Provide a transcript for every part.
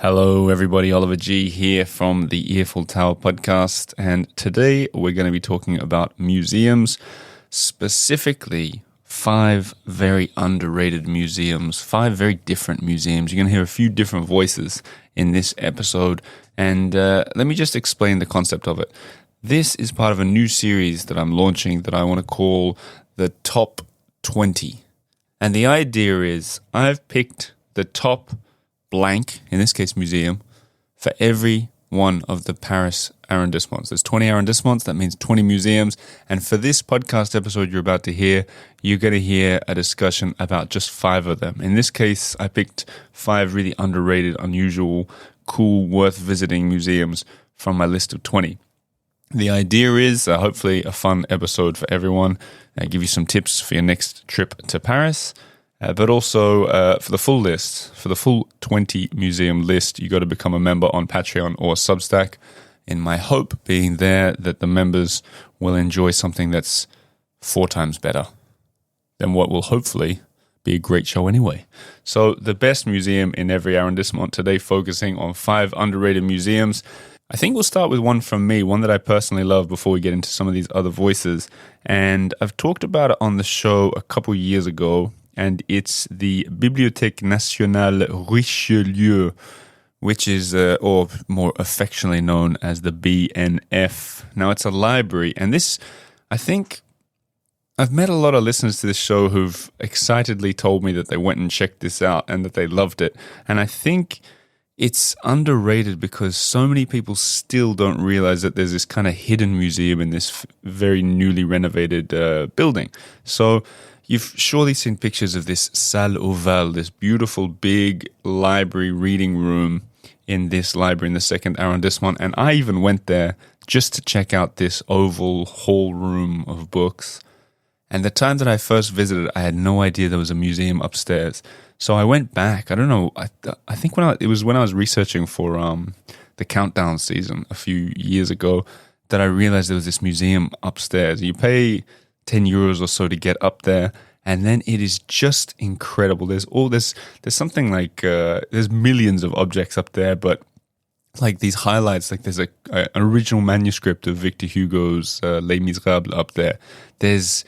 Hello everybody, Oliver G here from the Eiffel Tower podcast, and today we're going to be talking about museums, specifically 5 very underrated museums, 5 very different museums. You're going to hear a few different voices in this episode, and let me just explain the concept of it. This is part of a new series that I'm launching that I want to call the Top 20. And the idea is I've picked the top blank, in this case museum, for every one of the Paris arrondissements. There's 20 arrondissements, that means 20 museums. And for this podcast episode you're about to hear, you're going to hear a discussion about just 5 of them. In this case, I picked 5 really underrated, unusual, cool, worth visiting museums from my list of 20. The idea is hopefully a fun episode for everyone. Give you some tips for your next trip to Paris. But also for the full list, for the full 20 museum list, you got to become a member on Patreon or Substack. In my hope being there that the members will enjoy something that's 4 times better than what will hopefully be a great show anyway. So the best museum in every arrondissement today, focusing on 5 underrated museums. I think we'll start with one from me, one that I personally love before we get into some of these other voices. And I've talked about it on the show a couple years ago, and it's the Bibliothèque Nationale Richelieu, which is, or more affectionately known as the BNF. Now, it's a library, and this, I think, I've met a lot of listeners to this show who've excitedly told me that they went and checked this out and that they loved it. And I think it's underrated because so many people still don't realize that there's this kind of hidden museum in this very newly renovated building. So you've surely seen pictures of this salle ovale, this beautiful big library reading room in this library in the 2nd arrondissement. And I even went there just to check out this oval hall room of books. And the time that I first visited, I had no idea there was a museum upstairs. So I went back. I don't know. I think it was when I was researching for the Countdown season a few years ago that I realized there was this museum upstairs. You pay 10 euros or so to get up there, and then it is just incredible. There's something like there's millions of objects up there, but like these highlights, like there's an original manuscript of Victor Hugo's Les Misérables up there. There's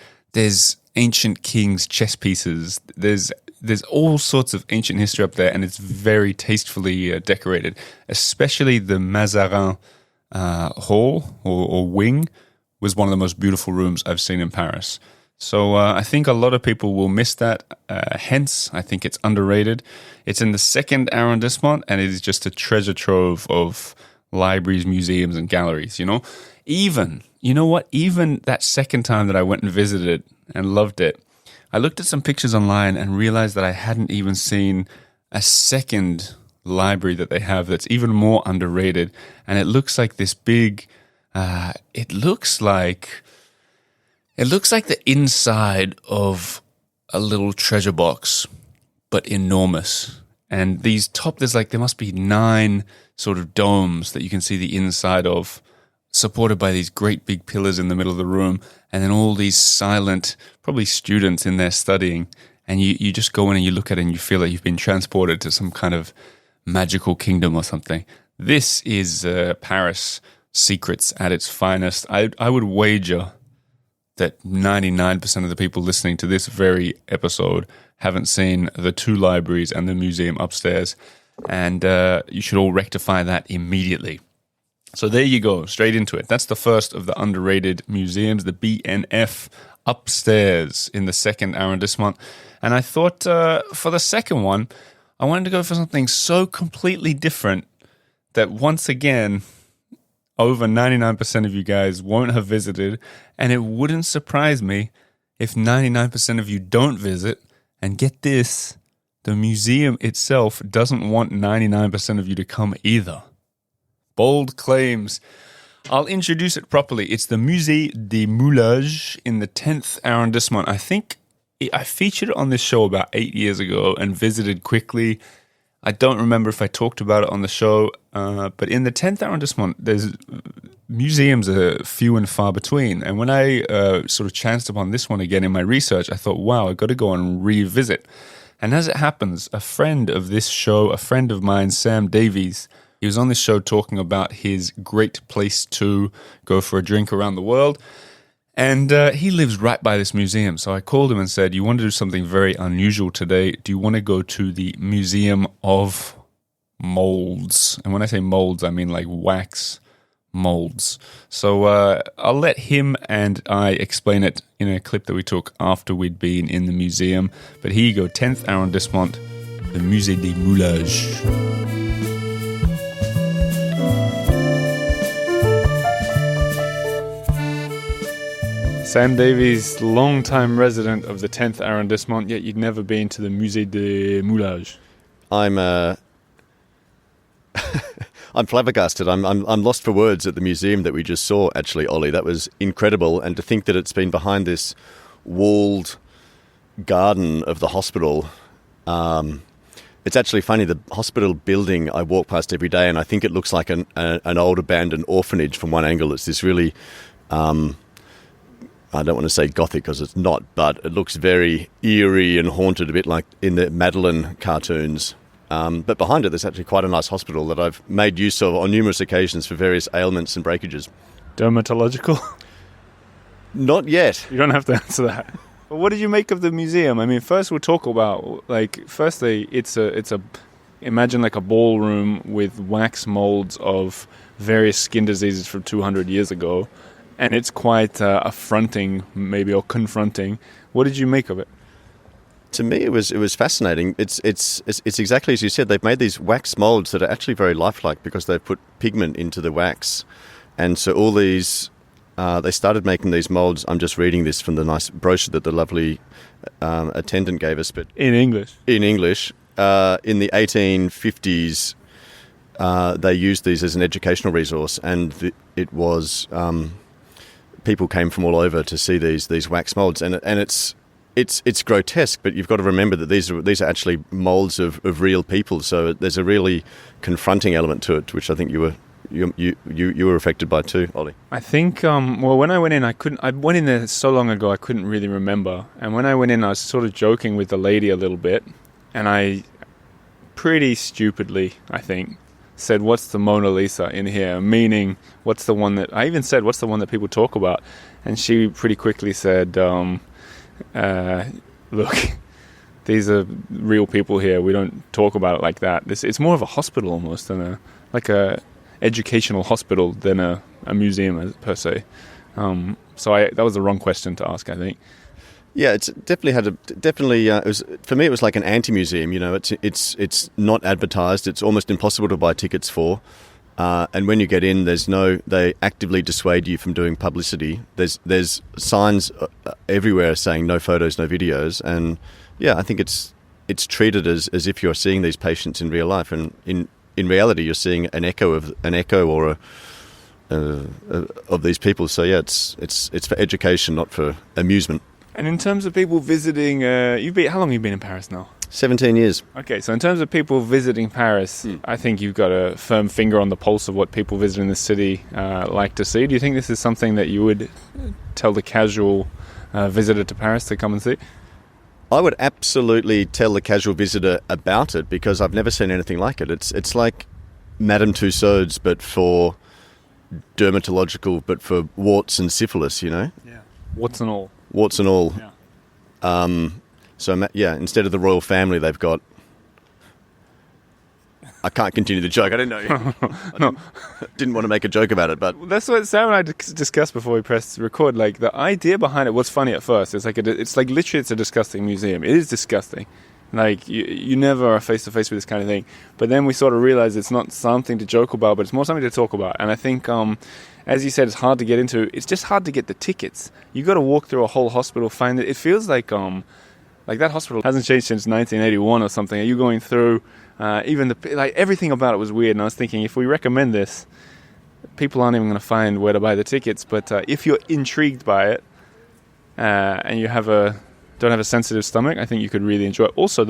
ancient kings' chess pieces. There's all sorts of ancient history up there, and it's very tastefully decorated. Especially the Mazarin hall or wing was one of the most beautiful rooms I've seen in Paris. So I think a lot of people will miss that. Hence, I think it's underrated. It's in the 2nd arrondissement, and it is just a treasure trove of libraries, museums, and galleries. Even that second time that I went and visited and loved it, I looked at some pictures online and realized that I hadn't even seen a second library that they have that's even more underrated. And it looks like this big, it looks like the inside of a little treasure box, but enormous. And there must be 9 sort of domes that you can see the inside of, supported by these great big pillars in the middle of the room, and then all these silent, probably students in there studying, and you just go in and you look at it and you feel like you've been transported to some kind of magical kingdom or something. This is Paris secrets at its finest. I would wager that 99% of the people listening to this very episode haven't seen the 2 libraries and the museum upstairs, and you should all rectify that immediately. So there you go, straight into it. That's the first of the underrated museums, the BNF upstairs in the 2nd arrondissement. And I thought for the second one, I wanted to go for something so completely different that once again, over 99% of you guys won't have visited, and it wouldn't surprise me if 99% of you don't visit. And get this, the museum itself doesn't want 99% of you to come either. Bold claims. I'll introduce it properly. It's the Musée de Moulages in the 10th arrondissement. I think I featured it on this show about 8 years ago and visited quickly. I don't remember if I talked about it on the show, but in the 10th arrondissement, there's museums are few and far between. And when I sort of chanced upon this one again in my research, I thought, wow, I've got to go and revisit. And as it happens, a friend of this show, a friend of mine, Sam Davies, he was on this show talking about his great place to go for a drink around the world. And he lives right by this museum. So I called him and said, you want to do something very unusual today. Do you want to go to the Museum of Molds? And when I say molds, I mean like wax molds. So I'll let him and I explain it in a clip that we took after we'd been in the museum. But here you go, 10th arrondissement, the Musée des Moulages. Sam Davies, long-time resident of the 10th arrondissement, yet you'd never been to the Musée des Moulages. I'm flabbergasted. I'm lost for words at the museum that we just saw, actually, Ollie. That was incredible. And to think that it's been behind this walled garden of the hospital. It's actually funny, the hospital building I walk past every day, and I think it looks like an old abandoned orphanage from one angle. It's this really... I don't want to say gothic because it's not, but it looks very eerie and haunted, a bit like in the Madeline cartoons. But behind it, there's actually quite a nice hospital that I've made use of on numerous occasions for various ailments and breakages. Dermatological? Not yet. You don't have to answer that. Well, what did you make of the museum? I mean, first we'll talk about, firstly, it's a imagine like a ballroom with wax molds of various skin diseases from 200 years ago. And it's quite affronting, maybe, or confronting. What did you make of it? To me, it was fascinating. It's exactly as you said. They've made these wax molds that are actually very lifelike because they've put pigment into the wax, and so all these they started making these molds. I'm just reading this from the nice brochure that the lovely attendant gave us, but in English. In English, in the 1850s, they used these as an educational resource, and it was. People came from all over to see these wax molds, and it's grotesque. But you've got to remember that these are actually molds of real people. So there's a really confronting element to it, which I think you were affected by too, Ollie. I think when I went in, I went in there so long ago I couldn't really remember. And when I went in, I was sort of joking with the lady a little bit, and I pretty stupidly, I think, said, what's the Mona Lisa in here? Meaning, what's the one that... I even said, what's the one that people talk about? And she pretty quickly said, look, these are real people here. We don't talk about it like that. It's more of a hospital almost than a educational hospital than a museum per se. So that was the wrong question to ask, I think. Yeah, it's definitely it was, for me, it was like an anti-museum. You know, it's not advertised. It's almost impossible to buy tickets for. And when you get in, they actively dissuade you from doing publicity. There's signs everywhere saying no photos, no videos. And yeah, I think it's treated as if you're seeing these patients in real life, and in reality, you're seeing an echo of these people. So yeah, it's for education, not for amusement. And in terms of people visiting, how long have you been in Paris now? 17 years. Okay, so in terms of people visiting Paris, I think you've got a firm finger on the pulse of what people visiting the city like to see. Do you think this is something that you would tell the casual visitor to Paris to come and see? I would absolutely tell the casual visitor about it because I've never seen anything like it. It's like Madame Tussauds, but for dermatological, but for warts and syphilis, you know? Yeah. Warts and all. Warts and all. Yeah. So, yeah, instead of the royal family, they've got... I can't continue the joke. I didn't know. No. Didn't want to make a joke about it, but... That's what Sam and I discussed before we pressed record. Like, the idea behind it was funny at first. It's like literally it's a disgusting museum. It is disgusting. Like, you never are face-to-face with this kind of thing. But then we sort of realized it's not something to joke about, but it's more something to talk about. And I think... as you said, it's hard to get into. It's just hard to get the tickets. You got to walk through a whole hospital, find it. It feels like that hospital hasn't changed since 1981 or something. Are you going through even everything about it was weird? And I was thinking, if we recommend this, people aren't even going to find where to buy the tickets. But if you're intrigued by it and you don't have a sensitive stomach, I think you could really enjoy it. Also,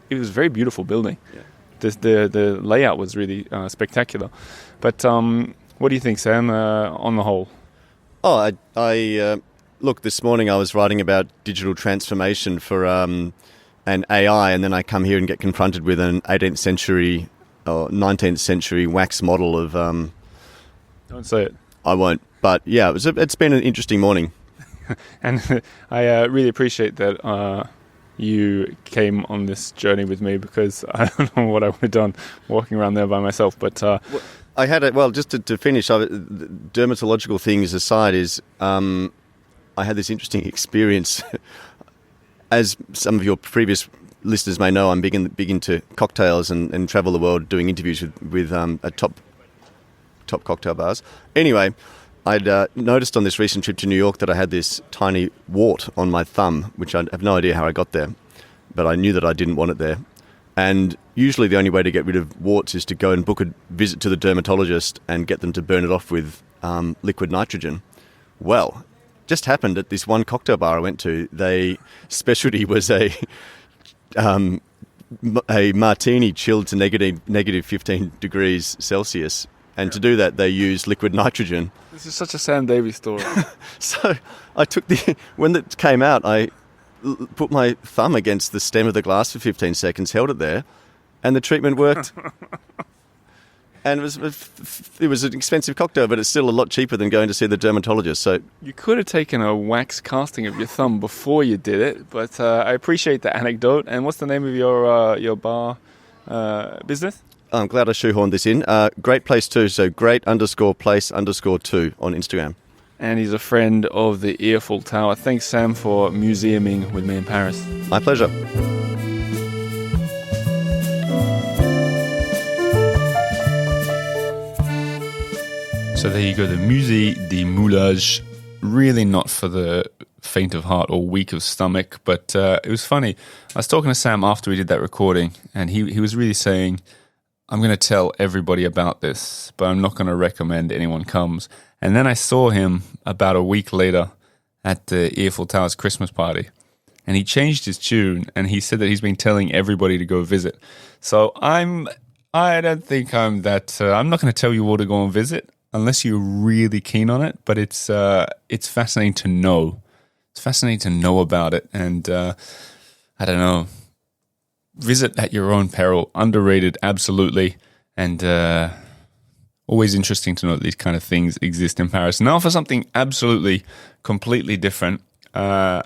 it was a very beautiful building. Yeah. The layout was really spectacular. But what do you think, Sam, on the whole? Oh, I look, this morning I was writing about digital transformation for and AI, and then I come here and get confronted with an 18th century or 19th century wax model of... Don't say it. I won't. But yeah, it's been an interesting morning. And I really appreciate that you came on this journey with me, because I don't know what I would have done walking around there by myself. But I had just to finish, dermatological things aside, is I had this interesting experience. As some of your previous listeners may know, I'm big into cocktails and travel the world doing interviews with at top cocktail bars. Anyway, I'd noticed on this recent trip to New York that I had this tiny wart on my thumb, which I have no idea how I got there, but I knew that I didn't want it there. And usually the only way to get rid of warts is to go and book a visit to the dermatologist and get them to burn it off with liquid nitrogen. Well, just happened at this one cocktail bar I went to, their specialty was a martini chilled to negative 15 degrees Celsius. And to do that, they use liquid nitrogen. This is such a Sam Davies story. So I when it came out, I put my thumb against the stem of the glass for 15 seconds, held it there, and the treatment worked. And it was an expensive cocktail, but it's still a lot cheaper than going to see the dermatologist. So you could have taken a wax casting of your thumb before you did it, but I appreciate the anecdote. And what's the name of your bar business? I'm glad I shoehorned this in. Great Place 2, so great_place_2 on Instagram. And he's a friend of the Eiffel Tower. Thanks, Sam, for museuming with me in Paris. My pleasure. So there you go, the Musée de Moulages. Really not for the faint of heart or weak of stomach, but it was funny. I was talking to Sam after we did that recording, and he was really saying, I'm going to tell everybody about this, but I'm not going to recommend anyone comes. And then I saw him about a week later at the Eiffel Tower's Christmas party, and he changed his tune, and he said that he's been telling everybody to go visit. So I don't think I'm that... I'm not going to tell you all to go and visit unless you're really keen on it, but it's fascinating to know. It's fascinating to know about it, and I don't know. Visit at your own peril. Underrated, absolutely. And always interesting to know that these kind of things exist in Paris. Now for something absolutely, completely different and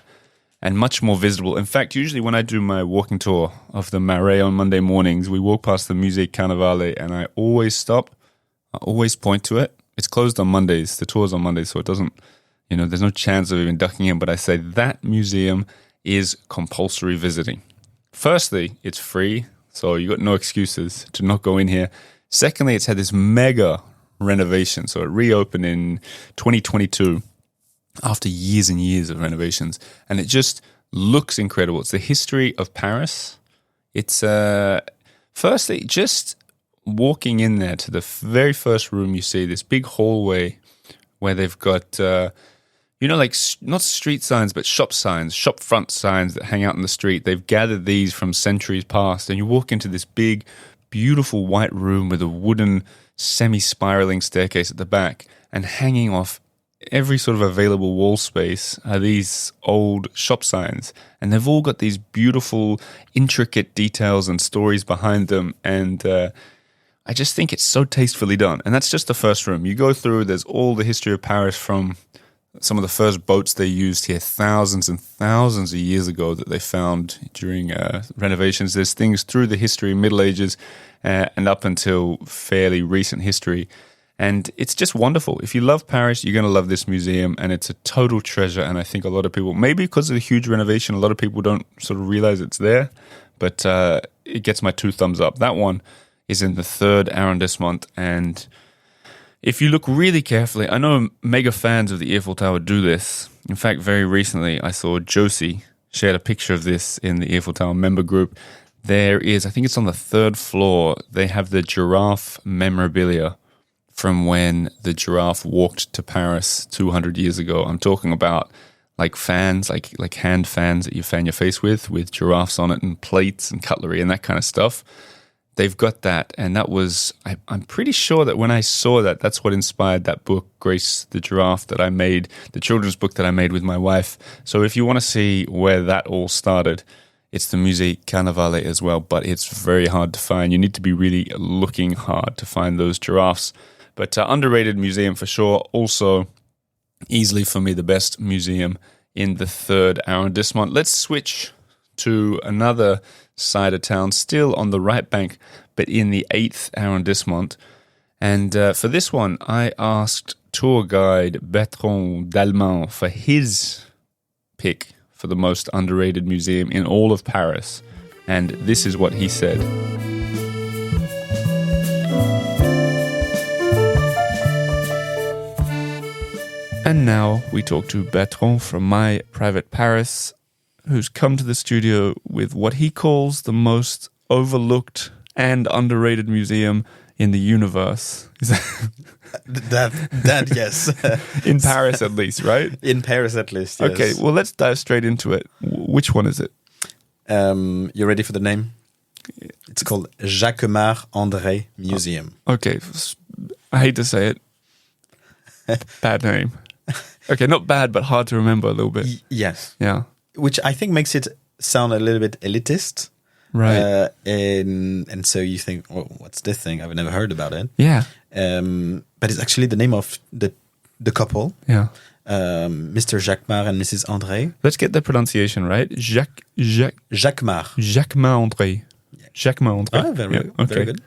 much more visible. In fact, usually when I do my walking tour of the Marais on Monday mornings, we walk past the Musée Carnavalet, and I always stop. I always point to it. It's closed on Mondays. The tour's on Mondays, so it doesn't, there's no chance of even ducking in. But I say that museum is compulsory visiting. Firstly, it's free, so you got no excuses to not go in here. Secondly, it's had this mega renovation. So it reopened in 2022 after years and years of renovations. And it just looks incredible. It's the history of Paris. It's, firstly, just walking in there to the very first room, you see this big hallway where they've got... like not street signs, but shop signs, shop front signs that hang out in the street. They've gathered these from centuries past, and you walk into this big, beautiful white room with a wooden semi-spiraling staircase at the back, and hanging off every sort of available wall space are these old shop signs. And they've all got these beautiful, intricate details and stories behind them, and I just think it's so tastefully done. And that's just the first room. You go through, there's all the history of Paris from... some of the first boats they used here thousands and thousands of years ago that they found during renovations. There's things through the history, Middle Ages, and up until fairly recent history. And it's just wonderful. If you love Paris, you're going to love this museum, and it's a total treasure. And I think a lot of people, maybe because of the huge renovation, a lot of people don't sort of realize it's there, but it gets my 2 thumbs up. That one is in the 3rd arrondissement, and... if you look really carefully, I know mega fans of the Eiffel Tower do this. In fact, very recently, I saw Josie shared a picture of this in the Eiffel Tower member group. There is, I think it's on the 3rd floor, they have the giraffe memorabilia from when the giraffe walked to Paris 200 years ago. I'm talking about like fans, like hand fans that you fan your face with giraffes on it and plates and cutlery and that kind of stuff. They've got that, and that was, I'm pretty sure that when I saw that, that's what inspired that book, Grace the Giraffe, that I made, the children's book that I made with my wife. So if you want to see where that all started, It's the Musée Carnavalet as well, but it's very hard to find. You need to be really looking hard to find those giraffes. But underrated museum for sure. Also, easily for me, the best museum in the 3rd arrondissement. Let's switch to another side of town, still on the right bank, but in the 8th arrondissement. And for this one, I asked tour guide Bertrand Dalman for his pick for the most underrated museum in all of Paris. And this is what he said. And now we talk to Bertrand from My Private Paris, who's come to the studio with what he calls the most overlooked and underrated museum in the universe. Is that yes. In Paris at least, right? In Paris at least, yes. Okay, well, let's dive straight into it. Which one is it? You ready for the name? It's called Jacquemart André Museum. Okay, I hate to say it. Bad name. Okay, not bad, but hard to remember a little bit. Yes. Yeah. Which I think makes it sound a little bit elitist. Right. And so you think, oh, what's this thing? I've never heard about it. Yeah. But it's actually the name of the couple. Yeah. Mr. Jacquemart and Mrs. André. Let's get the pronunciation right. Jacquemart. Jacquemart André. Jacquemart André. Ah, very good.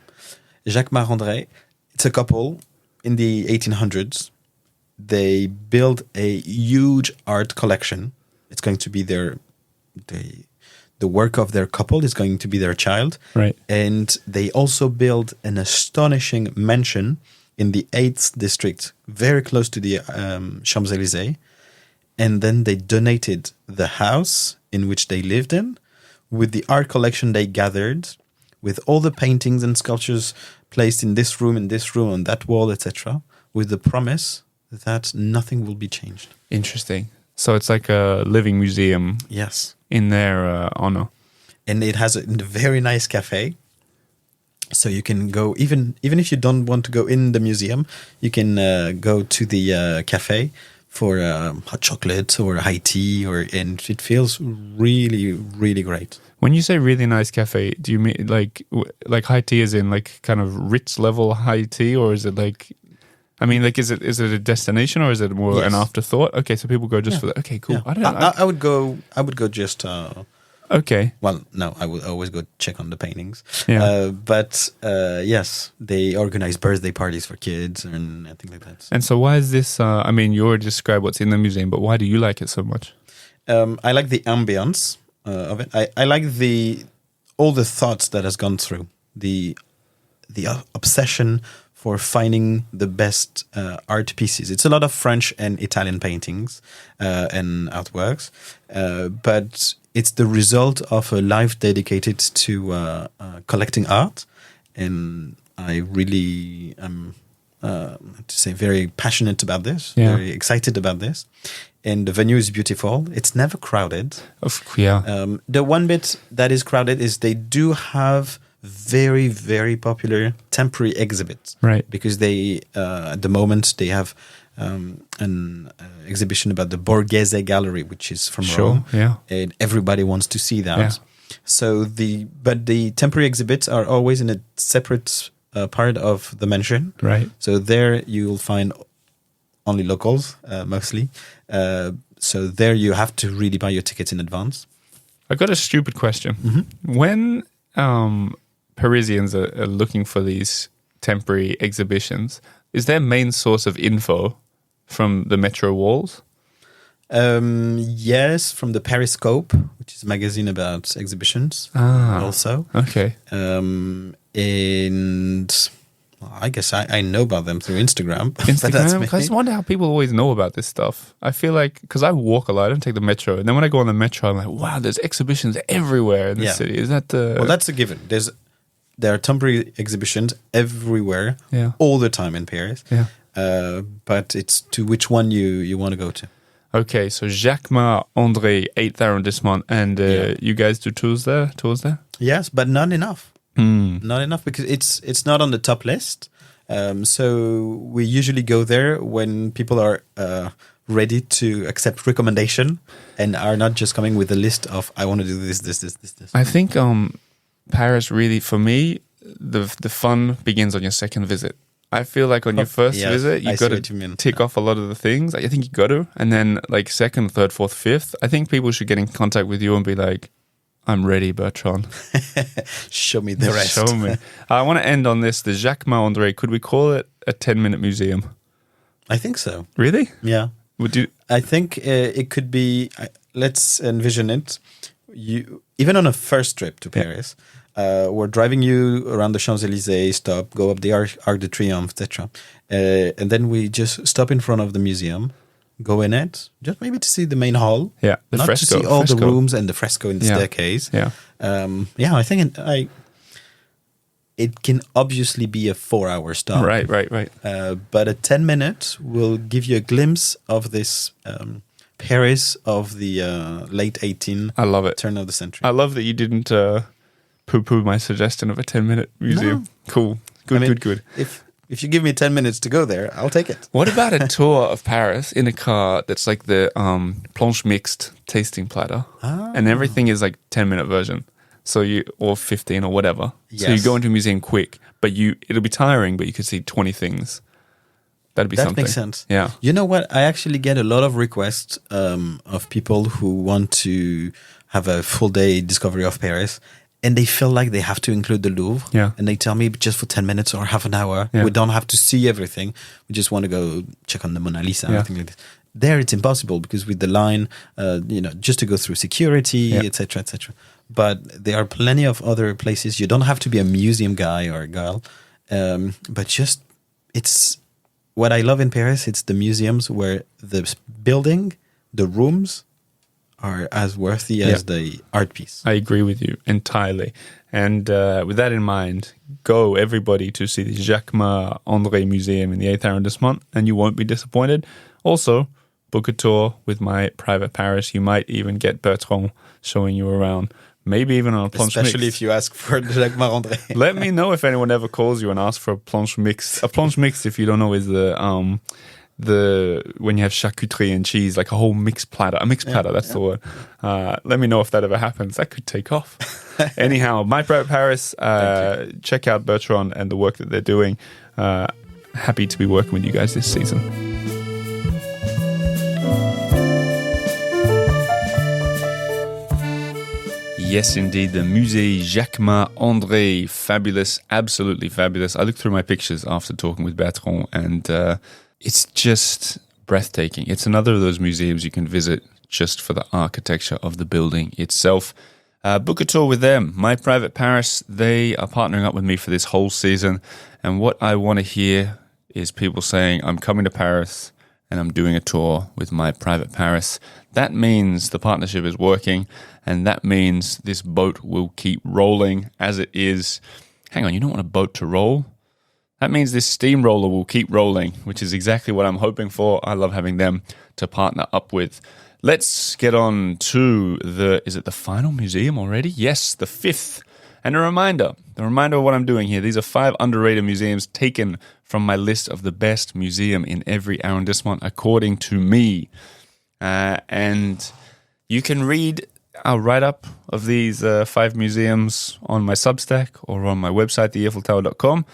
Jacquemart André. It's a couple in the 1800s. They built a huge art collection. It's going to be the work of their couple is going to be their child. Right. And they also built an astonishing mansion in the 8th district, very close to the Champs-Élysées. And then they donated the house in which they lived in with the art collection they gathered, with all the paintings and sculptures placed in this room, on that wall, etc., with the promise that nothing will be changed. Interesting. So it's like a living museum. Yes. In their honor. And it has a very nice cafe. So you can go, even if you don't want to go in the museum, you can go to the cafe for hot chocolate or high tea, and it feels really, really great. When you say really nice cafe, do you mean like high tea as in like kind of Ritz level high tea, or is it like... I mean, like, is it a destination or is it more an afterthought? Okay, so people go just for that. Okay, cool. Yeah. I don't know. I would go just. Okay. Well, no, I would always go check on the paintings. Yeah. But yes, they organize birthday parties for kids and things like that. And so, why is this? I mean, you already described what's in the museum, but why do you like it so much? I like the ambience of it. I like all the thoughts that has gone through the obsession for finding the best art pieces. It's a lot of French and Italian paintings and artworks, but it's the result of a life dedicated to collecting art, and I really am, to say, very passionate about this, very excited about this. And the venue is beautiful. It's never crowded. The one bit that is crowded is they do have very, very popular temporary exhibits. Right. Because they, at the moment, they have an exhibition about the Borghese Gallery, which is from Rome. Yeah. And everybody wants to see that. Yeah. So but the temporary exhibits are always in a separate part of the mansion. Right. So there you'll find only locals, mostly. So there you have to really buy your tickets in advance. I got a stupid question. Mm-hmm. When Parisians are looking for these temporary exhibitions, is their main source of info from the metro walls? Yes, from the Periscope, which is a magazine about exhibitions. Also. Okay. And I guess I know about them through Instagram. I just wonder how people always know about this stuff. I feel like, because I walk a lot, I don't take the metro. And then when I go on the metro, I'm like, wow, there's exhibitions everywhere in the city. Is that the... Well, that's a given. There are temporary exhibitions everywhere, all the time in Paris. Yeah. But it's to which one you want to go to. Okay, so Jacquemart André, 8th arrondissement, and you guys do tours there? Yes, but not enough. Not enough, because it's not on the top list. So we usually go there when people are ready to accept recommendation and are not just coming with a list of I want to do this. I think Paris really, for me, the fun begins on your second visit. I feel like on your first visit, you've got to tick off a lot of the things. I think you got to. And then like second, third, fourth, fifth, I think people should get in contact with you and be like, I'm ready, Bertrand. Show me the rest. Show me. I want to end on this. The Jacquemart André, could we call it a 10-minute museum? I think so. Really? Yeah. Would you? I think it could be, let's envision it. You even on a first trip to Paris, we're driving you around the Champs-Élysées, go up the Arc de Triomphe, etc. And then we just stop in front of the museum, go in it, just maybe to see the main hall. Yeah, the not fresco. to see all the rooms and the fresco in the staircase. Yeah. I think it can obviously be a 4-hour stop. Right. But a 10-minute will give you a glimpse of this Paris of the late 18th. I love it. Turn of the century. I love that you didn't poo-poo my suggestion of a 10-minute museum. No. Cool. Good. If you give me 10 minutes to go there, I'll take it. What about a tour of Paris in a car that's like the planche mixte tasting platter, and everything is like 10-minute version? So or 15 or whatever. Yes. So you go into a museum quick, but it'll be tiring, but you could see 20 things. That'd be something. That makes sense. Yeah. You know what? I actually get a lot of requests of people who want to have a full day discovery of Paris, and they feel like they have to include the Louvre. Yeah. And they tell me just for 10 minutes or half an hour, we don't have to see everything. We just want to go check on the Mona Lisa or anything like this. There it's impossible because with the line, just to go through security, etc., etc. But there are plenty of other places. You don't have to be a museum guy or a girl, but just it's what I love in Paris. It's the museums where the building, the rooms, are as worthy as the art piece. I agree with you entirely. And with that in mind, go everybody to see the Jacquemart André Museum in the 8th arrondissement, and you won't be disappointed. Also, book a tour with my private Paris. You might even get Bertrand showing you around. Maybe even on a planche mixte. Especially if you ask for the Jacquemart André. Let me know if anyone ever calls you and asks for a planche mixte. A planche mixte, if you don't know, is the when you have charcuterie and cheese, like a whole mixed platter. A mixed platter, that's the word. Let me know if that ever happens. That could take off. Anyhow, my private Paris. Check out Bertrand and the work that they're doing. Happy to be working with you guys this season. Yes, indeed, the Musée Jacquemart André, fabulous, absolutely fabulous. I looked through my pictures after talking with Bertrand, and it's just breathtaking. It's another of those museums you can visit just for the architecture of the building itself. Book a tour with them. My Private Paris, they are partnering up with me for this whole season, and what I want to hear is people saying, I'm coming to Paris, and I'm doing a tour with My Private Paris. That means the partnership is working, and that means this boat will keep rolling as it is. Hang on, you don't want a boat to roll? That means this steamroller will keep rolling, which is exactly what I'm hoping for. I love having them to partner up with. Let's get on to is it the final museum already? Yes, the 5th. And a reminder of what I'm doing here. These are 5 underrated museums taken from my list of the best museum in every arrondissement, according to me. And you can read our write-up of these 5 museums on my Substack or on my website, theeiffeltower.com.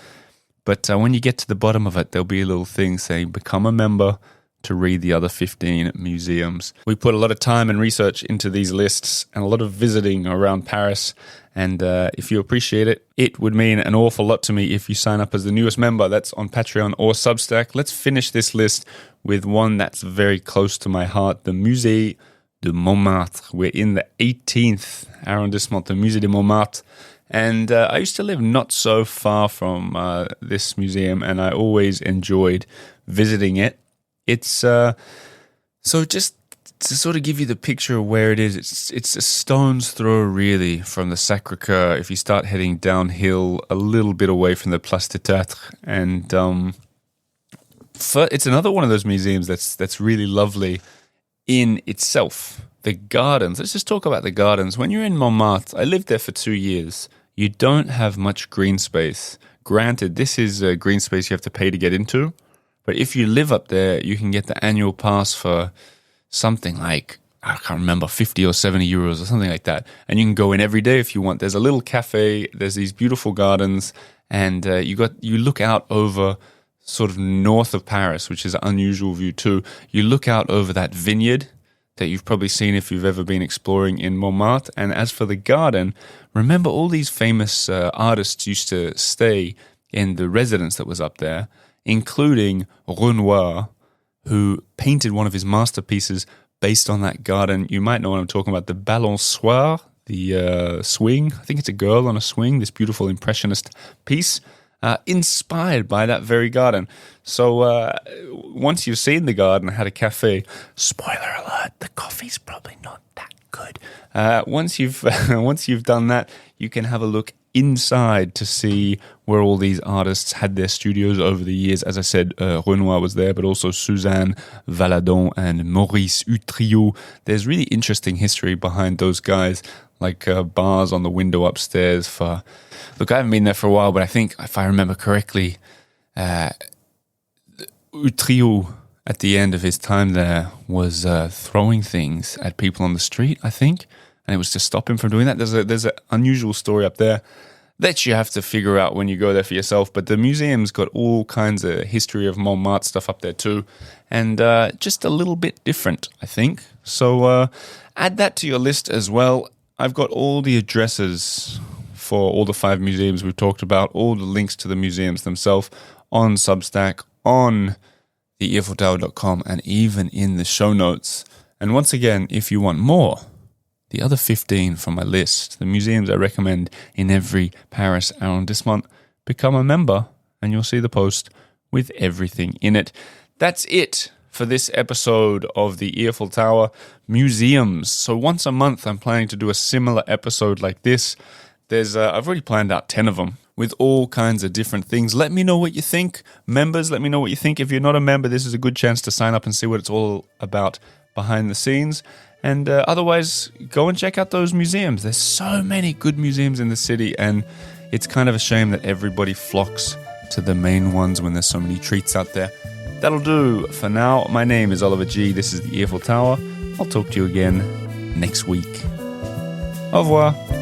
But when you get to the bottom of it, there'll be a little thing saying, become a member to read the other 15 museums. We put a lot of time and research into these lists and a lot of visiting around Paris. And if you appreciate it, it would mean an awful lot to me if you sign up as the newest member. That's on Patreon or Substack. Let's finish this list with one that's very close to my heart, the Musée de Montmartre. We're in the 18th arrondissement, the Musée de Montmartre. And I used to live not so far from this museum, and I always enjoyed visiting it. It's so just to sort of give you the picture of where it is, it's a stone's throw really from the Sacré-Cœur if you start heading downhill a little bit away from the Place des Théâtres. And it's another one of those museums that's really lovely in itself. The gardens, let's just talk about the gardens. When you're in Montmartre, I lived there for 2 years. You don't have much green space. Granted, this is a green space you have to pay to get into. But if you live up there, you can get the annual pass for something like, I can't remember, 50 or 70 euros or something like that. And you can go in every day if you want. There's a little cafe, there's these beautiful gardens, and you look out over sort of north of Paris, which is an unusual view too. You look out over that vineyard that you've probably seen if you've ever been exploring in Montmartre. And as for the garden, remember all these famous artists used to stay in the residence that was up there, including Renoir, who painted one of his masterpieces based on that garden. You might know what I'm talking about, the balançoire, the swing. I think it's a girl on a swing, this beautiful impressionist piece, inspired by that very garden. So once you've seen the garden, had a cafe, spoiler alert, the coffee's probably not that good. Once you've done that, you can have a look inside to see where all these artists had their studios over the years. As I said, Renoir was there, but also Suzanne Valadon and Maurice Utrillo. There's really interesting history behind those guys, like bars on the window upstairs for... Look, I haven't been there for a while, but I think, if I remember correctly, Utrillo, at the end of his time there, was throwing things at people on the street, I think, and it was to stop him from doing that. There's an unusual story up there that you have to figure out when you go there for yourself, but the museum's got all kinds of history of Montmartre stuff up there too, and just a little bit different, I think. So add that to your list as well. I've got all the addresses for all the 5 museums we've talked about, all the links to the museums themselves on Substack, on theearfultower.com, and even in the show notes. And once again, if you want more, the other 15 from my list, the museums I recommend in every Paris arrondissement, become a member and you'll see the post with everything in it. That's it for this episode of the Eiffel Tower Museums. So once a month, I'm planning to do a similar episode like this. I've already planned out 10 of them with all kinds of different things. Let me know what you think. Members, let me know what you think. If you're not a member, this is a good chance to sign up and see what it's all about behind the scenes. And otherwise, go and check out those museums. There's so many good museums in the city, and it's kind of a shame that everybody flocks to the main ones when there's so many treats out there. That'll do for now. My name is Oliver G. This is the Eiffel Tower. I'll talk to you again next week. Au revoir.